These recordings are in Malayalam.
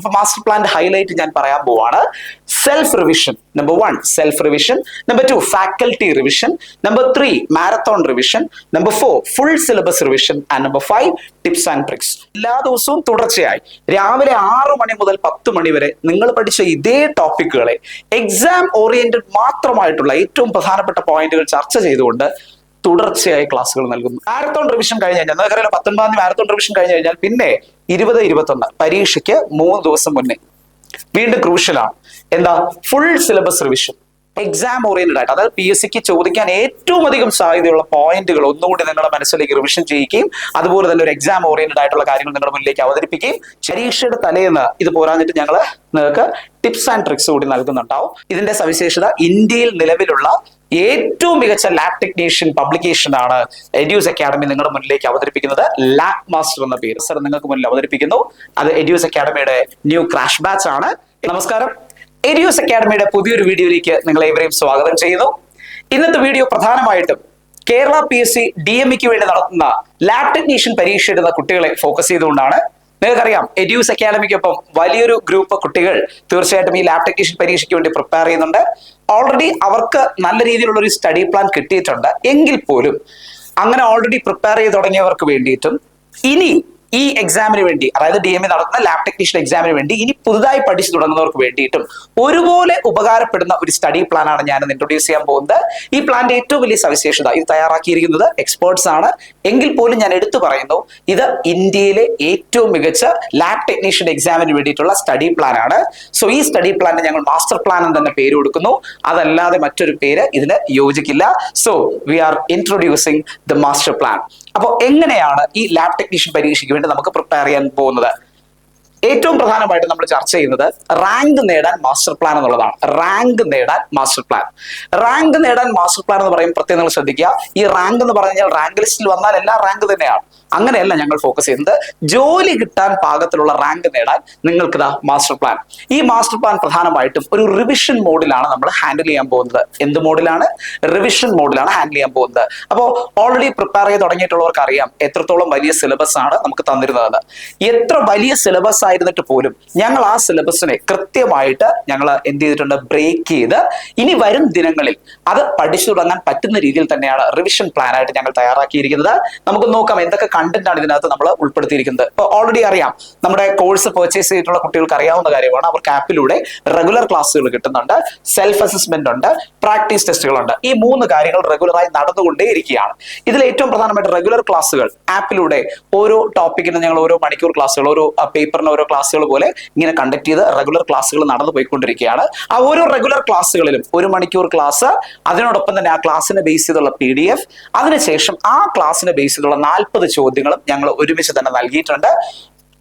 അപ്പൊ മാസ്റ്റർ പ്ലാന്റെ ഹൈലൈറ്റ് ഞാൻ പറയാൻ പോവാണ്. Self revision, number 1 self revision, number 2 faculty revision, number 3 marathon revision, number 4 full syllabus revision and number 5 tips and tricks. എല്ലാ ദിവസവും തുടർച്ചയായി രാവിലെ 6 മണി മുതൽ 10 മണി വരെ നിങ്ങൾ പഠിച്ച ഇതേ ടോപ്പിക്കുകളെ എക്സാം ഓറിയന്റഡ് മാത്രമായിട്ടുള്ള ഏറ്റവും പ്രധാനപ്പെട്ട പോയിന്റുകൾ ചർച്ച ചെയ്തുകൊണ്ട് തുടർച്ചയായി ക്ലാസ്സുകൾ നൽകുന്നു. മാരത്തോൺ റിവിഷൻ കഴിഞ്ഞ് കഴിഞ്ഞാൽ നിങ്ങൾക്കറിയാലോ, 19 മാരത്തോൺ റിവിഷൻ കഴിഞ്ഞ് കഴിഞ്ഞാൽ പിന്നെ 20-21 പരീക്ഷയ്ക്ക് 3 ദിവസം മുന്നേ വീണ്ടും ക്രൂഷ്യലാണ്. എന്താ? Full syllabus revision, exam oriented ആയിട്ട്, അതായത് PSCക്ക് ചോദിക്കാൻ ഏറ്റവും അധികം സാധ്യതയുള്ള പോയിന്റുകൾ ഒന്നുകൂടി നിങ്ങളുടെ മനസ്സിലേക്ക് റിവിഷൻ ചെയ്യുകയും അതുപോലെ തന്നെ ഒരു എക്സാം ഓറിയന്റഡ് ആയിട്ടുള്ള കാര്യങ്ങൾ നിങ്ങളുടെ മുന്നിലേക്ക് അവതരിപ്പിക്കുകയും പരീക്ഷയുടെ തലേന്ന് ഇത് പോരാഞ്ഞിട്ട് ഞങ്ങൾ നിങ്ങൾക്ക് ടിപ്സ് ആൻഡ് ട്രിക്സ് കൂടി നൽകുന്നുണ്ടാവും. ഇതിന്റെ സവിശേഷത ഇന്ത്യയിൽ നിലവിലുള്ള ഏറ്റവും മികച്ച ലാബ് ടെക്നീഷ്യൻ പബ്ലിക്കേഷൻ ആണ് എഡ്യൂസ് അക്കാഡമി നിങ്ങളുടെ മുന്നിലേക്ക് അവതരിപ്പിക്കുന്നത്. ലാബ് മാസ്റ്റർ എന്ന പേര് സർ നിങ്ങൾക്ക് മുന്നിൽ അവതരിപ്പിക്കുന്നു. അത് എഡ്യൂസ് അക്കാഡമിയുടെ ന്യൂ ക്രാഷ് ബാച്ച് ആണ്. നമസ്കാരം, എഡ്യൂസ് അക്കാഡമിയുടെ പുതിയൊരു വീഡിയോയിലേക്ക് നിങ്ങളെ ഇവരെയും സ്വാഗതം ചെയ്യുന്നു. ഇന്നത്തെ വീഡിയോ പ്രധാനമായിട്ടും കേരള PSC DMEക്ക് വേണ്ടി നടത്തുന്ന ലാബ് ടെക്നീഷ്യൻ പരീക്ഷ എഴുതുന്ന കുട്ടികളെ ഫോക്കസ് ചെയ്തുകൊണ്ടാണ്. നിങ്ങൾക്കറിയാം, എഡ്യൂസ് അക്കാഡമിക്കൊപ്പം വലിയൊരു ഗ്രൂപ്പ് കുട്ടികൾ തീർച്ചയായിട്ടും ഈ ലാബ് ടെക്നീഷ്യൻ പരീക്ഷയ്ക്ക് വേണ്ടി പ്രിപ്പയർ ചെയ്യുന്നുണ്ട്. ഓൾറെഡി അവർക്ക് നല്ല രീതിയിലുള്ള ഒരു സ്റ്റഡി പ്ലാൻ കിട്ടിയിട്ടുണ്ട്. എങ്കിൽ പോലും അങ്ങനെ ഓൾറെഡി പ്രിപ്പയർ ചെയ്ത് തുടങ്ങിയവർക്ക് വേണ്ടിയിട്ടും ഇനി ഈ എക്സാമിന് വേണ്ടി, അതായത് DME നടത്തുന്ന ലാബ് ടെക്നീഷ്യൻ എക്സാമിന് വേണ്ടി ഇനി പുതുതായി പഠിച്ചു തുടങ്ങുന്നവർക്ക് വേണ്ടിയിട്ടും ഒരുപോലെ ഉപകാരപ്പെടുന്ന ഒരു സ്റ്റഡി പ്ലാൻ ആണ് ഞാൻ ഇൻട്രൊഡ്യൂസ് ചെയ്യാൻ പോകുന്നത്. ഈ പ്ലാന്റെ ഏറ്റവും വലിയ സവിശേഷത, ഇത് തയ്യാറാക്കിയിരിക്കുന്നത് എക്സ്പേർട്സ് ആണ്. എങ്കിൽ പോലും ഞാൻ എടുത്തു പറയുന്നു, ഇത് ഇന്ത്യയിലെ ഏറ്റവും മികച്ച ലാബ് ടെക്നീഷ്യൻ എക്സാമിന് വേണ്ടിയിട്ടുള്ള സ്റ്റഡി പ്ലാൻ ആണ്. സോ ഈ സ്റ്റഡി പ്ലാനിന് ഞങ്ങൾ മാസ്റ്റർ പ്ലാൻ എന്ന് തന്നെ പേര് കൊടുക്കുന്നു. അതല്ലാതെ മറ്റൊരു പേര് ഇതിന് യോജിക്കില്ല. So we are introducing the master plan. അപ്പോൾ എങ്ങനെയാണ് ഈ ലാബ് ടെക്നീഷ്യൻ പരീക്ഷയ്ക്ക് വേണ്ടി നമുക്ക് പ്രിപ്പയർ ചെയ്യാൻ പോകുന്നത്? ഏറ്റവും പ്രധാനമായിട്ട് നമ്മൾ ചർച്ച ചെയ്യുന്നത് റാങ്ക് നേടാൻ മാസ്റ്റർ പ്ലാൻ എന്നുള്ളതാണ്. റാങ്ക് നേടാൻ മാസ്റ്റർ പ്ലാൻ. റാങ്ക് നേടാൻ മാസ്റ്റർ പ്ലാൻ എന്ന് പറയുമ്പോൾ പ്രത്യേകം നിങ്ങൾ ശ്രദ്ധിക്കുക. ഈ റാങ്ക് എന്ന് പറഞ്ഞാൽ റാങ്ക് ലിസ്റ്റിൽ വന്നാൽ എല്ലാം റാങ്ക് തന്നെയാണ്. അങ്ങനെയല്ല ഞങ്ങൾ ഫോക്കസ് ചെയ്യുന്നത്. ജോലി കിട്ടാൻ പാകത്തിലുള്ള റാങ്ക് നേടാൻ നിങ്ങൾക്ക് ഇതാ മാസ്റ്റർ പ്ലാൻ. ഈ മാസ്റ്റർ പ്ലാൻ പ്രധാനമായിട്ടും ഒരു റിവിഷൻ മോഡിലാണ് നമ്മൾ ഹാൻഡിൽ ചെയ്യാൻ പോകുന്നത്. എന്ത് മോഡിലാണ്? റിവിഷൻ മോഡിലാണ് ഹാൻഡിൽ ചെയ്യാൻ പോകുന്നത്. അപ്പോൾ ഓൾറെഡി പ്രിപ്പയർ ചെയ്ത് തുടങ്ങിയിട്ടുള്ളവർക്ക് അറിയാം എത്രത്തോളം വലിയ സിലബസ് ആണ് നമുക്ക് തന്നിരുന്നത്. എത്ര വലിയ സിലബസ് ആയിരുന്നിട്ട് പോലും ഞങ്ങൾ ആ സിലബസിനെ കൃത്യമായിട്ട് ഞങ്ങൾ എന്ത് ചെയ്തിട്ടുണ്ട്? ബ്രേക്ക് ചെയ്ത് ഇനി വരും ദിനങ്ങളിൽ അത് പഠിച്ചു തുടങ്ങാൻ പറ്റുന്ന രീതിയിൽ തന്നെയാണ് റിവിഷൻ പ്ലാൻ ആയിട്ട് ഞങ്ങൾ തയ്യാറാക്കിയിരിക്കുന്നത്. നമുക്ക് നോക്കാം എന്തൊക്കെ കണ്ടന്റ് ആണ് ഇതിനകത്ത് നമ്മൾ ഉൾപ്പെടുത്തിയിരിക്കുന്നത്. ഇപ്പൊ ഓൾറെഡി അറിയാം, നമ്മുടെ കോഴ്സ് പർച്ചേസ് ചെയ്തിട്ടുള്ള കുട്ടികൾക്ക് അറിയാവുന്ന കാര്യമാണ്. അവർക്ക് ആപ്പിലൂടെ റെഗുലർ ക്ലാസ്സുകൾ കിട്ടുന്നുണ്ട്, സെൽഫ് അസസ്മെന്റ് ഉണ്ട്, പ്രാക്ടീസ് ടെസ്റ്റുകളുണ്ട്. ഈ 3 കാര്യങ്ങൾ റെഗുലറായി നടന്നുകൊണ്ടേയിരിക്കുകയാണ്. ഇതിൽ ഏറ്റവും പ്രധാനമായിട്ട് റെഗുലർ ക്ലാസ്സുകൾ ആപ്പിലൂടെ ഓരോ ടോപ്പിക്കിനും ഞങ്ങൾ ഓരോ മണിക്കൂർ ക്ലാസ്സുകൾ, ഓരോ പേപ്പറിന് ഓരോ ക്ലാസ്സുകൾ പോലെ ഇങ്ങനെ കണ്ടക്ട് ചെയ്ത് റെഗുലർ ക്ലാസ്സുകൾ നടന്നു പോയിക്കൊണ്ടിരിക്കുകയാണ്. ആ ഓരോ റെഗുലർ ക്ലാസ്സുകളിലും 1 മണിക്കൂർ ക്ലാസ്, അതിനോടൊപ്പം തന്നെ ആ ക്ലാസ്സിനെ ബേസ് ചെയ്തുള്ള PDF, അതിനുശേഷം ആ ക്ലാസ്സിനെ ബേസ് ചെയ്തുള്ള 40 ചോദ്യങ്ങളും ഞങ്ങൾ ഒരുമിച്ച് തന്നെ നൽകിയിട്ടുണ്ട്.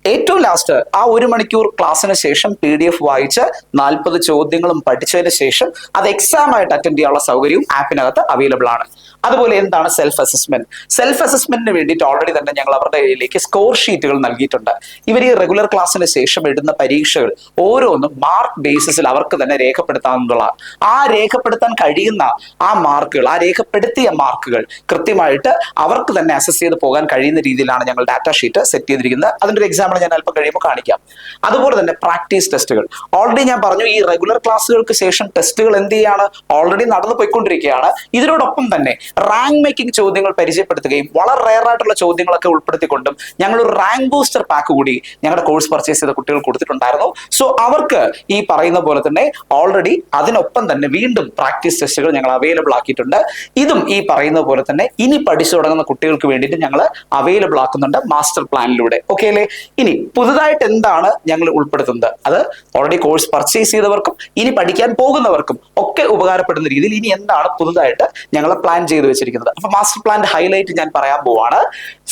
ഏറ്റവും ലാസ്റ്റ് ആ 1 മണിക്കൂർ ക്ലാസ്സിന് ശേഷം PDF വായിച്ച് 40 ചോദ്യങ്ങളും പഠിച്ചതിന് ശേഷം അത് എക്സാം ആയിട്ട് അറ്റൻഡ് ചെയ്യാനുള്ള സൗകര്യവും ആപ്പിനകത്ത് അവൈലബിൾ ആണ്. അതുപോലെ എന്താണ് സെൽഫ് അസസ്മെന്റ്? സെൽഫ് അസസ്മെന്റിന് വേണ്ടിയിട്ട് ഓൾറെഡി തന്നെ ഞങ്ങൾ അവരുടെ കയ്യിലേക്ക് സ്കോർ ഷീറ്റുകൾ നൽകിയിട്ടുണ്ട്. ഇവർ ഈ റെഗുലർ ക്ലാസ്സിന് ശേഷം എഴുതുന്ന പരീക്ഷകൾ ഓരോന്നും മാർക്ക് ബേസിസിൽ അവർക്ക് തന്നെ രേഖപ്പെടുത്താവുന്നതാണ്. ആ രേഖപ്പെടുത്താൻ കഴിയുന്ന ആ മാർക്കുകൾ, ആ രേഖപ്പെടുത്തിയ മാർക്കുകൾ കൃത്യമായിട്ട് അവർക്ക് തന്നെ അസസ് ചെയ്ത് പോകാൻ കഴിയുന്ന രീതിയിലാണ് ഞങ്ങൾ ഡാറ്റ ഷീറ്റ് സെറ്റ് ചെയ്തിരിക്കുന്നത്. അതിന്റെ ഒരു എക്സാമ്പിൾ ഞാൻ അല്പം കഴിയുമ്പോൾ കാണിക്കാം. അതുപോലെ തന്നെ പ്രാക്ടീസ് ടെസ്റ്റുകൾ ഓൾറെഡി ഞാൻ പറഞ്ഞു. ഈ റെഗുലർ ക്ലാസ്സുകൾക്ക് ശേഷം ടെസ്റ്റുകൾ എന്ത് ചെയ്യാണ്? ഓൾറെഡി നടന്നു പോയിക്കൊണ്ടിരിക്കുകയാണ്. ഇതിനോടൊപ്പം തന്നെ റാങ്ക് മേക്കിംഗ് ചോദ്യങ്ങൾ പരിചയപ്പെടുത്തുകയും വളരെ റെയർ ആയിട്ടുള്ള ചോദ്യങ്ങളൊക്കെ ഉൾപ്പെടുത്തിക്കൊണ്ടും ഞങ്ങൾ ഒരു റാങ്ക് ബൂസ്റ്റർ പാക്ക് കൂടി ഞങ്ങളുടെ കോഴ്സ് പർച്ചേസ് ചെയ്ത കുട്ടികൾ കൊടുത്തിട്ടുണ്ടായിരുന്നു. സോ അവർക്ക് ഈ പറയുന്ന പോലെ തന്നെ ഓൾറെഡി അതിനൊപ്പം തന്നെ വീണ്ടും പ്രാക്ടീസ് ടെസ്റ്റുകൾ ഞങ്ങൾ അവൈലബിൾ ആക്കിയിട്ടുണ്ട്. ഇതും ഈ പറയുന്ന പോലെ തന്നെ ഇനി പഠിച്ചു തുടങ്ങുന്ന കുട്ടികൾക്ക് വേണ്ടിയിട്ട് ഞങ്ങൾ അവൈലബിൾ ആക്കുന്നുണ്ട് മാസ്റ്റർ പ്ലാനിലൂടെ. ഓക്കെ അല്ലേ? ഇനി പുതുതായിട്ട് എന്താണ് ഞങ്ങൾ ഉൾപ്പെടുത്തുന്നത്? അത് ഓൾറെഡി കോഴ്സ് പർച്ചേസ് ചെയ്തവർക്കും ഇനി പഠിക്കാൻ പോകുന്നവർക്കും ഒക്കെ ഉപകാരപ്പെടുന്ന രീതിയിൽ ഇനി എന്താണ് പുതുതായിട്ട് ഞങ്ങൾ പ്ലാൻ ചെയ്ത് വെച്ചിരിക്കുന്നത്. അപ്പൊ മാസ്റ്റർ പ്ലാന്റെ ഹൈലൈറ്റ് ഞാൻ പറയാൻ പോവാണ്.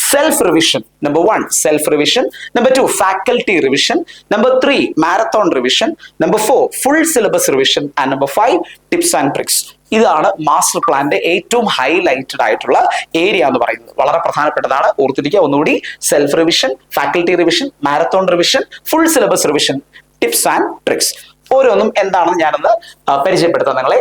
Self revision, number 1 self revision, number 2 faculty revision, number 3 marathon revision, number 4 full syllabus revision and number 5 tips and tricks. ഇതാണ് മാസ്റ്റർ പ്ലാന്റെ ഏറ്റവും ഹൈലൈറ്റഡ് ആയിട്ടുള്ള ഏരിയ എന്ന് പറയുന്നത്. വളരെ പ്രധാനപ്പെട്ടതാണ്, ഓർത്തിരിക്കുക ഒന്നുകൂടി. Self revision, faculty revision, marathon revision, full syllabus revision, tips and tricks. ഓരോന്നും എന്താണെന്ന് ഞാനൊന്ന് പരിചയപ്പെടുത്താം നിങ്ങളെ.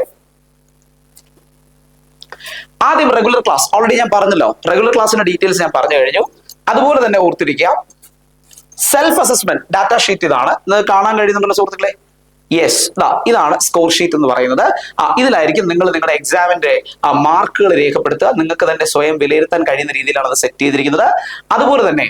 ആദ്യം റെഗുലർ ക്ലാസ്. ഓൾറെഡി ഞാൻ പറഞ്ഞല്ലോ, റെഗുലർ ക്ലാസ്സിന്റെ ഡീറ്റെയിൽസ് ഞാൻ പറഞ്ഞു കഴിഞ്ഞു. അതുപോലെ തന്നെ ഓർത്തിരിക്കുക, സെൽഫ് അസസ്മെന്റ് ഡാറ്റ ഷീറ്റ് ഇതാണ്. നിങ്ങൾക്ക് കാണാൻ കഴിയുന്നുണ്ടല്ലോ സുഹൃത്തുക്കളെ. യെസ്, ഇതാണ് സ്കോർ ഷീറ്റ് എന്ന് പറയുന്നത്. ഇതിലായിരിക്കും നിങ്ങൾ നിങ്ങളുടെ എക്സാമിന്റെ മാർക്കുകൾ രേഖപ്പെടുത്തുക. നിങ്ങൾക്ക് തന്നെ സ്വയം വിലയിരുത്താൻ കഴിയുന്ന രീതിയിലാണ് അത് സെറ്റ് ചെയ്തിരിക്കുന്നത്. അതുപോലെ തന്നെ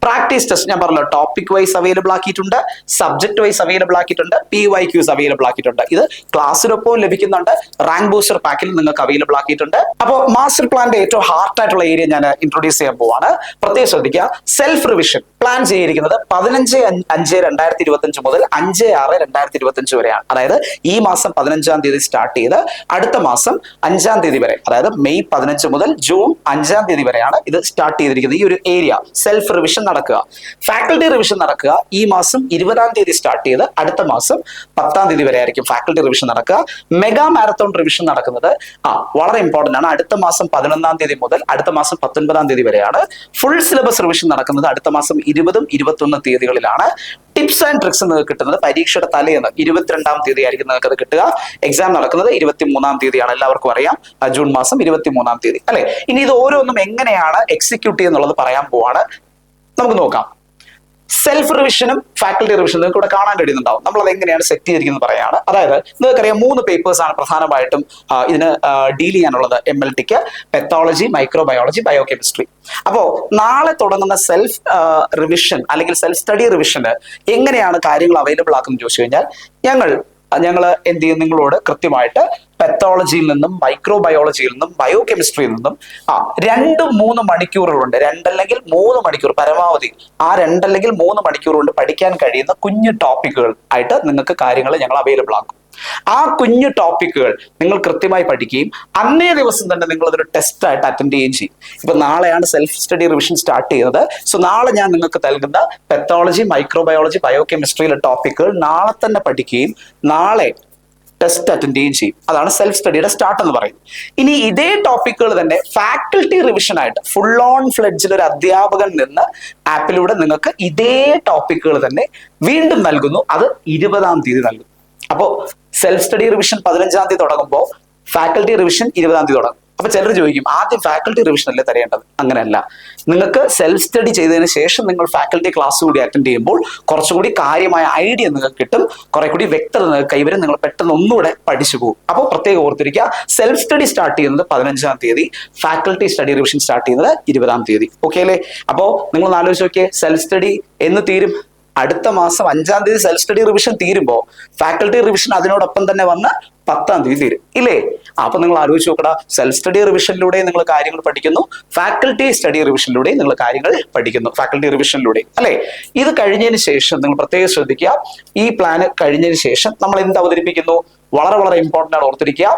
പ്രാക്ടീസ് ടെസ്റ്റ് ഞാൻ പറഞ്ഞല്ലോ, ടോപ്പിക് വൈസ് അവൈലബിൾ ആക്കിയിട്ടുണ്ട്, സബ്ജക്ട് വൈസ് അവൈലബിൾ ആക്കിയിട്ടുണ്ട്, PYQs അവൈലബിൾ ആക്കിയിട്ടുണ്ട്. ഇത് ക്ലാസ്സിനൊപ്പം ലഭിക്കുന്നുണ്ട്, റാങ്ക് ബൂസ്റ്റർ പാക്കിൽ നിങ്ങൾക്ക് അവൈലബിൾ ആക്കിയിട്ടുണ്ട്. അപ്പോൾ മാസ്റ്റർ പ്ലാന്റെ ഏറ്റവും ഹാർട്ട് ആയിട്ടുള്ള ഏരിയ ഞാൻ ഇൻട്രൊഡ്യൂസ് ചെയ്യാൻ പോവാണ്. പ്രത്യേകം ശ്രദ്ധിക്കുക, സെൽഫ് റിവിഷൻ പ്ലാൻ ചെയ്തിരിക്കുന്നത് 15/5/2025 മുതൽ 5/6/2025 വരെയാണ്. അതായത് ഈ മാസം 15-ാം തീയതി സ്റ്റാർട്ട് ചെയ്ത് അടുത്ത മാസം 5-ാം തീയതി വരെ, അതായത് മെയ് 15 മുതൽ ജൂൺ 5-ാം തീയതി വരെയാണ് ഇത് സ്റ്റാർട്ട് ചെയ്തിരിക്കുന്നത്. ഈ ഒരു ഏരിയ സെൽഫ് റിവിഷൻ നടക്കുക. ഫാക്കൽറ്റി റിവിഷൻ നടക്കുക ഈ മാസം 20-ാം തീയതി സ്റ്റാർട്ട് ചെയ്ത് അടുത്ത മാസം 10-ാം തീയതി വരെ ആയിരിക്കും ഫാക്കൽറ്റി റിവിഷൻ നടക്കുക. മെഗാ മാരത്തോൺ റിവിഷൻ നടക്കുന്നത് വളരെ ഇമ്പോർട്ടന്റ് ആണ്. അടുത്ത മാസം 11-ാം തീയതി മുതൽ അടുത്ത മാസം 19-ാം തീയതി വരെയാണ്. ഫുൾ സിലബസ് റിവിഷൻ നടക്കുന്നത് അടുത്ത മാസം 20-ഉം 21 തീയതികളിലാണ്. ടിപ്സ് ആൻഡ് ട്രിക്സ് നിങ്ങൾക്ക് കിട്ടുന്നത് പരീക്ഷയുടെ തലേന്ന് 22-ാം തീയതി ആയിരിക്കും നിങ്ങൾക്ക് അത് കിട്ടുക. എക്സാം നടക്കുന്നത് 23-ാം തീയതിയാണ്, എല്ലാവർക്കും അറിയാം, ജൂൺ മാസം 23-ാം തീയതി അല്ലെ. ഇനി ഇത് ഓരോന്നും എങ്ങനെയാണ് എക്സിക്യൂട്ട് ചെയ്യുന്നുള്ളത് പറയാൻ പോവാണ്. നമുക്ക് നോക്കാം. സെൽഫ് റിവിഷനും ഫാക്കൽറ്റി റിവിഷനും നിങ്ങൾക്ക് ഇവിടെ കാണാൻ കഴിയുന്നുണ്ടാവും. നമ്മൾ അത് എങ്ങനെയാണ് സെറ്റ് ചെയ്തിരിക്കുന്നത് പറയാണ്. അതായത് നിങ്ങൾക്കറിയാം 3 പേപ്പേഴ്സ് ആണ് പ്രധാനമായിട്ടും ഇതിന് ഡീൽ ചെയ്യാനുള്ളത്. MLTക്ക് പെത്തോളജി, മൈക്രോബയോളജി, ബയോകെമിസ്ട്രി. അപ്പോൾ നാളെ തുടങ്ങുന്ന സെൽഫ് റിവിഷൻ അല്ലെങ്കിൽ സെൽഫ് സ്റ്റഡി റിവിഷന് എങ്ങനെയാണ് കാര്യങ്ങൾ അവൈലബിൾ ആക്കുന്നത് ചോദിച്ചു കഴിഞ്ഞാൽ ഞങ്ങൾ എന്ത് ചെയ്യും, നിങ്ങളോട് കൃത്യമായിട്ട് പെത്തോളജിയിൽ നിന്നും മൈക്രോബയോളജിയിൽ നിന്നും ബയോകെമിസ്ട്രിയിൽ നിന്നും 2-3 മണിക്കൂറുകളുണ്ട്. 2 അല്ലെങ്കിൽ 3 മണിക്കൂർ പരമാവധി 2 അല്ലെങ്കിൽ 3 മണിക്കൂർ കൊണ്ട് പഠിക്കാൻ കഴിയുന്ന കുഞ്ഞു ടോപ്പിക്കുകൾ ആയിട്ട് നിങ്ങൾക്ക് കാര്യങ്ങൾ ഞങ്ങൾ അവൈലബിൾ ആക്കും. ആ കുഞ്ഞു ടോപ്പിക്കുകൾ നിങ്ങൾ കൃത്യമായി പഠിക്കുകയും അന്നേ ദിവസം തന്നെ നിങ്ങൾ അതൊരു ടെസ്റ്റ് ആയിട്ട് അറ്റൻഡ് ചെയ്യുകയും ചെയ്യും. ഇപ്പൊ നാളെയാണ് സെൽഫ് സ്റ്റഡി റിവിഷൻ സ്റ്റാർട്ട് ചെയ്യുന്നത്. സോ നാളെ ഞാൻ നിങ്ങൾക്ക് നൽകുന്ന പെത്തോളജി, മൈക്രോബയോളജി, ബയോകെമിസ്ട്രിയിലെ ടോപ്പിക്കുകൾ നാളെ തന്നെ പഠിക്കുകയും നാളെ ടെസ്റ്റ് അറ്റൻഡ് ചെയ്യുകയും ചെയ്യും. അതാണ് സെൽഫ് സ്റ്റഡിയുടെ സ്റ്റാർട്ട് എന്ന് പറയുന്നത്. ഇനി ഇതേ ടോപ്പിക്കുകൾ തന്നെ ഫാക്കൽറ്റി റിവിഷൻ ആയിട്ട് ഫുൾ ഓൺ ഫ്ലെഡ്ജിൽ ഒരു അധ്യാപകൻ നിന്ന് ആപ്പിലൂടെ നിങ്ങൾക്ക് ഇതേ ടോപ്പിക്കുകൾ തന്നെ വീണ്ടും നൽകുന്നു. അത് 20-ാം തീയതി നൽകുന്നു. അപ്പോൾ സെൽഫ് സ്റ്റഡി റിവിഷൻ 15-ാം തീയതി തുടങ്ങുമ്പോൾ ഫാക്കൽറ്റി റിവിഷൻ 20-ാം തീയതി തുടങ്ങും. അപ്പൊ ചിലർ ചോദിക്കും, ആദ്യം ഫാക്കൽറ്റി റിവിഷൻ അല്ലേ തരേണ്ടത്? അങ്ങനെയല്ല. നിങ്ങൾക്ക് സെൽഫ് സ്റ്റഡി ചെയ്തതിന് ശേഷം നിങ്ങൾ ഫാക്കൽറ്റി ക്ലാസ് കൂടി അറ്റൻഡ് ചെയ്യുമ്പോൾ കുറച്ചുകൂടി കാര്യമായ ഐഡിയ നിങ്ങൾക്ക് കിട്ടും, കുറെ കൂടി വ്യക്തത നിങ്ങൾക്ക് കൈവരും, നിങ്ങൾ പെട്ടെന്ന് ഒന്നുകൂടെ പഠിച്ചു പോകും. അപ്പോൾ പ്രത്യേകം ഓർത്തിരിക്കുക, സെൽഫ് സ്റ്റഡി സ്റ്റാർട്ട് ചെയ്യുന്നത് 15-ാം തീയതി, ഫാക്കൽറ്റി സ്റ്റഡി റിവിഷൻ സ്റ്റാർട്ട് ചെയ്യുന്നത് 20-ാം തീയതി. ഓക്കെ അല്ലേ? അപ്പോൾ നിങ്ങൾ ആലോചിച്ച് നോക്കിയേ, സെൽഫ് സ്റ്റഡി എന്ന് തീരും? അടുത്ത മാസം 5-ാം തീയതി സെൽഫ് സ്റ്റഡി റിവിഷൻ തീരുമ്പോൾ ഫാക്കൽറ്റി റിവിഷൻ അതിനോടൊപ്പം തന്നെ വന്ന് 10-ാം തീയതി തീരും ഇല്ലേ? അപ്പൊ നിങ്ങൾ ആലോചിച്ച് നോക്കടാ, സെൽഫ് സ്റ്റഡി റിവിഷനിലൂടെ നിങ്ങൾ കാര്യങ്ങൾ പഠിക്കുന്നു, ഫാക്കൽറ്റി സ്റ്റഡി റിവിഷനിലൂടെ നിങ്ങൾ കാര്യങ്ങൾ പഠിക്കുന്നു, ഫാക്കൽറ്റി റിവിഷനിലൂടെ അല്ലെ. ഇത് കഴിഞ്ഞതിന് ശേഷം നിങ്ങൾ പ്രത്യേകം ശ്രദ്ധിക്കുക, ഈ പ്ലാന് കഴിഞ്ഞതിന് ശേഷം നമ്മൾ എന്ത് അവതരിപ്പിക്കുന്നു? വളരെ വളരെ ഇമ്പോർട്ടന്റ് ആണ്, ഓർത്തിരിക്കുക.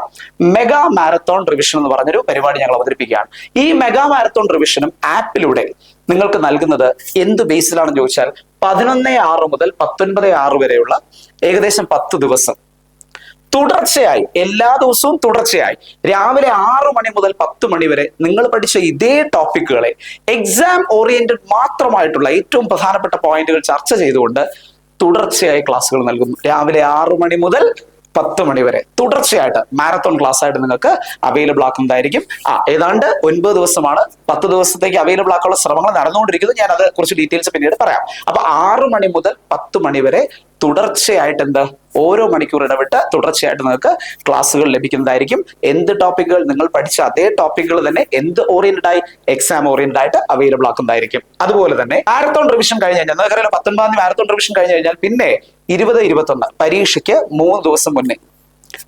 മെഗാ മാരത്തോൺ റിവിഷൻ എന്ന് പറഞ്ഞൊരു പരിപാടി ഞങ്ങൾ അവതരിപ്പിക്കുകയാണ്. ഈ മെഗാ മാരത്തോൺ റിവിഷനും ആപ്പിലൂടെ നിങ്ങൾക്ക് നൽകുന്നത് എന്ത് ബേസിലാണെന്ന് ചോദിച്ചാൽ 11/6 മുതൽ 19/6 വരെയുള്ള ഏകദേശം 10 ദിവസം തുടർച്ചയായി, എല്ലാ ദിവസവും തുടർച്ചയായി രാവിലെ 6 മണി മുതൽ 10 മണി വരെ നിങ്ങൾ പഠിച്ച ഇതേ ടോപ്പിക്കുകളെ എക്സാം ഓറിയന്റഡ് മാത്രമായിട്ടുള്ള ഏറ്റവും പ്രധാനപ്പെട്ട പോയിന്റുകൾ ചർച്ച ചെയ്തുകൊണ്ട് തുടർച്ചയായി ക്ലാസ്സുകൾ നൽകുന്നു. രാവിലെ 6 മണി മുതൽ 10 മണി വരെ തുടർച്ചയായിട്ട് മാരത്തോൺ ക്ലാസ് ആയിട്ട് നിങ്ങൾക്ക് അവൈലബിൾ ആക്കുന്നതായിരിക്കും. ഏതാണ്ട് 9 ദിവസമാണ്, 10 ദിവസത്തേക്ക് അവൈലബിൾ ആക്കാനുള്ള ശ്രമങ്ങൾ നടന്നുകൊണ്ടിരിക്കുന്നത്. ഞാൻ അത് കുറച്ച് ഡീറ്റെയിൽസ് പിന്നീട് പറയാം. അപ്പൊ 6 മണി മുതൽ 10 മണി വരെ തുടർച്ചയായിട്ട് ഓരോ മണിക്കൂർ ഇടവിട്ട് തുടർച്ചയായിട്ട് നിങ്ങൾക്ക് ക്ലാസ്സുകൾ ലഭിക്കുന്നതായിരിക്കും. എന്ത് ടോപ്പിക്കുകൾ നിങ്ങൾ പഠിച്ച അതേ ടോപ്പിക്കുകൾ തന്നെ എന്ത് ഓറിയന്റഡ് ആയി, എക്സാം ഓറിയന്റഡ് ആയിട്ട് അവൈലബിൾ ആക്കുന്നതായിരിക്കും. അതുപോലെ തന്നെ മാരത്തോൺ റിവിഷൻ കഴിഞ്ഞ് കഴിഞ്ഞാൽ, നിങ്ങൾക്കറിയാലോ 19-ാം തീയതി മാരത്തോൺ റിവിഷൻ കഴിഞ്ഞ് കഴിഞ്ഞാൽ പിന്നെ 20-21 പരീക്ഷയ്ക്ക് 3 ദിവസം മുന്നേ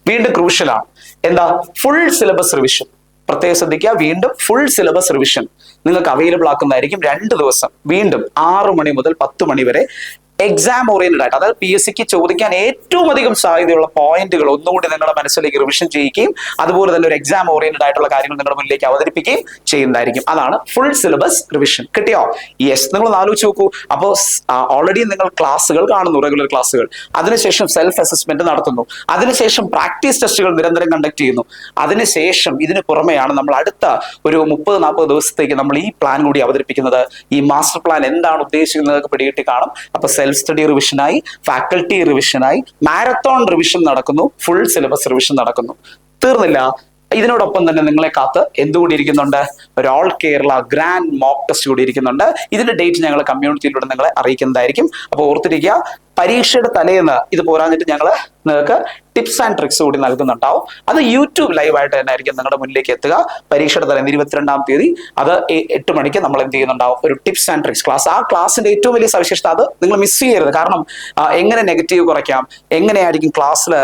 വീണ്ടും ക്രൂഷ്യലാണ്. എന്താ? Full syllabus revision. പ്രത്യേകം ശ്രദ്ധിക്കുക, വീണ്ടും ഫുൾ സിലബസ് റിവിഷൻ നിങ്ങൾക്ക് അവൈലബിൾ ആക്കുന്നതായിരിക്കും. 2 ദിവസം വീണ്ടും 6 മണി മുതൽ 10 മണി വരെ എക്സാം ഓറിയന്റഡ് ആയിട്ട്, അതായത് PSC ചോദിക്കാൻ ഏറ്റവും അധികം സാധ്യതയുള്ള പോയിന്റുകൾ ഒന്നുകൂടി നിങ്ങളുടെ മനസ്സിലേക്ക് റിവിഷൻ ചെയ്യുകയും അതുപോലെ തന്നെ ഒരു എക്സാം ഓറിയന്റഡ് ആയിട്ടുള്ള കാര്യങ്ങൾ നിങ്ങളുടെ മുന്നിലേക്ക് അവതരിപ്പിക്കുകയും ചെയ്യുന്നതായിരിക്കും. അതാണ് ഫുൾ സിലബസ് റിവിഷൻ. കിട്ടിയോ? യെസ്. നിങ്ങൾ ആലോചിച്ച് നോക്കൂ. അപ്പോൾ ഓൾറെഡി നിങ്ങൾ ക്ലാസ്സുകൾ കാണുന്നു, റെഗുലർ ക്ലാസ്സുകൾ, അതിനുശേഷം സെൽഫ് അസസ്മെന്റ് നടത്തുന്നു, അതിനുശേഷം പ്രാക്ടീസ് ടെസ്റ്റുകൾ നിരന്തരം കണ്ടക്ട് ചെയ്യുന്നു. അതിനുശേഷം ഇതിന് പുറമെയാണ് നമ്മൾ അടുത്ത ഒരു 30-40 ദിവസത്തേക്ക് നമ്മൾ ഈ പ്ലാൻ കൂടി അവതരിപ്പിക്കുന്നത്. ഈ മാസ്റ്റർ പ്ലാൻ എന്താണ് ഉദ്ദേശിക്കുന്നത് പിടികിട്ടി കാണും. അപ്പൊ സെൽഫ് സ്റ്റഡി റിവിഷനായി, ഫാക്കൽറ്റി റിവിഷനായി, മാരത്തോൺ റിവിഷൻ നടക്കുന്നു, ഫുൾ സിലബസ് റിവിഷൻ നടക്കുന്നു. തീർന്നില്ല. ഇതിനോടൊപ്പം തന്നെ നിങ്ങളെ കാത്ത് എന്തുകൂടി ഇരിക്കുന്നുണ്ട്, ഒരു all Kerala grand mock test കൂടി ഇരിക്കുന്നുണ്ട്. ഇതിന്റെ ഡേറ്റ് ഞങ്ങൾ കമ്മ്യൂണിറ്റിയിലൂടെ നിങ്ങളെ അറിയിക്കുന്നതായിരിക്കും. അപ്പോൾ ഓർത്തിരിക്കുക, പരീക്ഷയുടെ തലേന്ന് ഇത് പോരാഞ്ഞിട്ട് ഞങ്ങൾ നിങ്ങൾക്ക് ടിപ്സ് ആൻഡ് ട്രിക്സ് കൂടി നൽകുന്നുണ്ടാവും. അത് യൂട്യൂബ് ലൈവായിട്ട് തന്നെ ആയിരിക്കും നിങ്ങളുടെ മുന്നിലേക്ക് എത്തുക. പരീക്ഷയുടെ തലേന്ന് 22-ാം തീയതി അത് 8 മണിക്ക് നമ്മൾ എന്ത് ചെയ്യുന്നുണ്ടാവും, ഒരു ടിപ്സ് ആൻഡ് ട്രിക്സ് ക്ലാസ്. ആ ക്ലാസ്സിന്റെ ഏറ്റവും വലിയ സവിശേഷത അത് നിങ്ങൾ മിസ് ചെയ്യരുത്. കാരണം എങ്ങനെ നെഗറ്റീവ് കുറയ്ക്കാം, എങ്ങനെയായിരിക്കും ക്ലാസ്സിൽ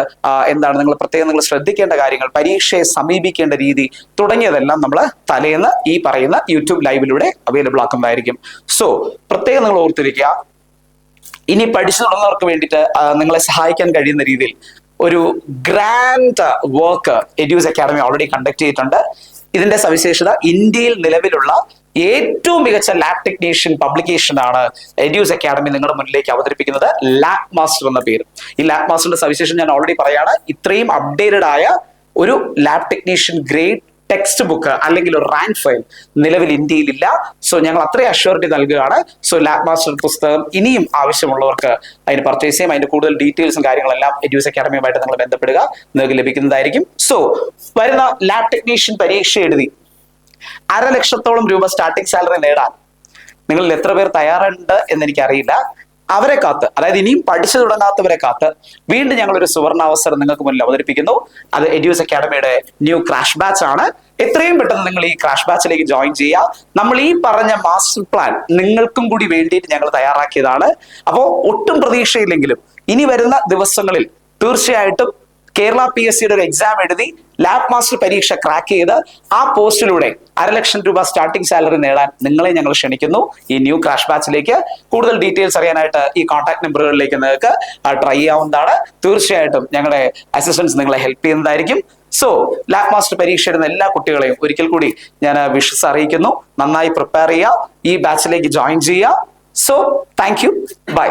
എന്താണ് നിങ്ങൾ ശ്രദ്ധിക്കേണ്ട കാര്യങ്ങൾ, പരീക്ഷയെ സമീപിക്കേണ്ട രീതി തുടങ്ങിയതെല്ലാം നമ്മൾ തലേന്ന് ഈ പറയുന്ന യൂട്യൂബ് ലൈവിലൂടെ അവൈലബിൾ ആക്കുന്നതായിരിക്കും. സോ പ്രത്യേകം നിങ്ങൾ ഓർത്തിരിക്കുക, ഇനി പഠിച്ചു തുടങ്ങുന്നവർക്ക് വേണ്ടിയിട്ട് നിങ്ങളെ സഹായിക്കാൻ കഴിയുന്ന രീതിയിൽ ഒരു grand work Edus academy already conduct ചെയ്തിട്ടുണ്ട്. ഇതിന്റെ സവിശേഷത, ഇന്ത്യയിൽ നിലവിലുള്ള ഏറ്റവും മികച്ച ലാബ് ടെക്നീഷ്യൻ പബ്ലിക്കേഷൻ ആണ് എഡ്യൂസ് അക്കാഡമി നിങ്ങളുടെ മുന്നിലേക്ക് അവതരിപ്പിക്കുന്നത്, ലാബ് മാസ്റ്റർ എന്ന പേര്. ഈ ലാബ് മാസ്റ്ററിന്റെ സവിശേഷം ഞാൻ ഓൾറെഡി പറയാണ്. ഇത്രയും അപ്ഡേറ്റഡ് ആയ ഒരു lab technician grade text book അല്ലെങ്കിൽ ഒരു റാങ്ക് ഫയൽ നിലവിൽ ഇന്ത്യയിലില്ല. സോ ഞങ്ങൾ അത്രയും അഷ്യൂരിറ്റി നൽകുകയാണ്. സോ ലാബ് മാസ്റ്റർ പുസ്തകം ഇനിയും ആവശ്യമുള്ളവർക്ക് അതിന് പർച്ചേസ് ചെയ്യാം. അതിന്റെ കൂടുതൽ ഡീറ്റെയിൽസും കാര്യങ്ങളെല്ലാം എഡ്യൂസ് അക്കാഡമിയുമായിട്ട് നിങ്ങൾ ബന്ധപ്പെടുക, നിങ്ങൾക്ക് ലഭിക്കുന്നതായിരിക്കും. സോ വരുന്ന ലാബ് ടെക്നീഷ്യൻ പരീക്ഷ എഴുതി 1,50,000 രൂപ സ്റ്റാർട്ടിംഗ് സാലറി നേടാൻ നിങ്ങളിൽ എത്ര പേർ തയ്യാറുണ്ട് എന്ന് എനിക്കറിയില്ല. അവരെ കാത്ത്, അതായത് ഇനിയും പഠിച്ചു തുടങ്ങാത്തവരെ കാത്ത് വീണ്ടും ഞങ്ങൾ ഒരു സുവർണാവസരം നിങ്ങൾക്ക് മുന്നിൽ അവതരിപ്പിക്കുന്നു. അത് എഡ്യൂസ് അക്കാഡമിയുടെ ന്യൂ ക്രാഷ് ബാച്ച് ആണ്. എത്രയും പെട്ടെന്ന് നിങ്ങൾ ഈ ക്രാഷ് ബാച്ചിലേക്ക് ജോയിൻ ചെയ്യുക. നമ്മൾ ഈ പറഞ്ഞ മാസ്റ്റർ പ്ലാൻ നിങ്ങൾക്കും കൂടി വേണ്ടിയിട്ട് ഞങ്ങൾ തയ്യാറാക്കിയതാണ്. അപ്പോൾ ഒട്ടും പ്രതീക്ഷയില്ലെങ്കിലും ഇനി വരുന്ന ദിവസങ്ങളിൽ തീർച്ചയായിട്ടും കേരള PSCയുടെ ഒരു എക്സാം എഴുതി ലാബ് മാസ്റ്റർ പരീക്ഷ ക്രാക്ക് ചെയ്ത് ആ പോസ്റ്റിലൂടെ 1,00,000 രൂപ സ്റ്റാർട്ടിംഗ് സാലറി നേടാൻ നിങ്ങളെ ഞങ്ങൾ ക്ഷണിക്കുന്നു ഈ ന്യൂ ക്രാഷ് ബാച്ചിലേക്ക്. കൂടുതൽ ഡീറ്റെയിൽസ് അറിയാനായിട്ട് ഈ കോൺടാക്ട് നമ്പറുകളിലേക്ക് നിങ്ങൾക്ക് ട്രൈ ചെയ്യാവുന്നതാണ്. തീർച്ചയായിട്ടും ഞങ്ങളുടെ അസിസ്റ്റൻസ് നിങ്ങളെ ഹെൽപ്പ് ചെയ്യുന്നതായിരിക്കും. സോ ലാബ് മാസ്റ്റർ പരീക്ഷ എഴുതുന്ന എല്ലാ കുട്ടികളെയും ഒരിക്കൽ കൂടി ഞാൻ വിഷസ് അറിയിക്കുന്നു. നന്നായി പ്രിപ്പയർ ചെയ്യുക, ഈ ബാച്ചിലേക്ക് ജോയിൻ ചെയ്യുക. So thank you, by.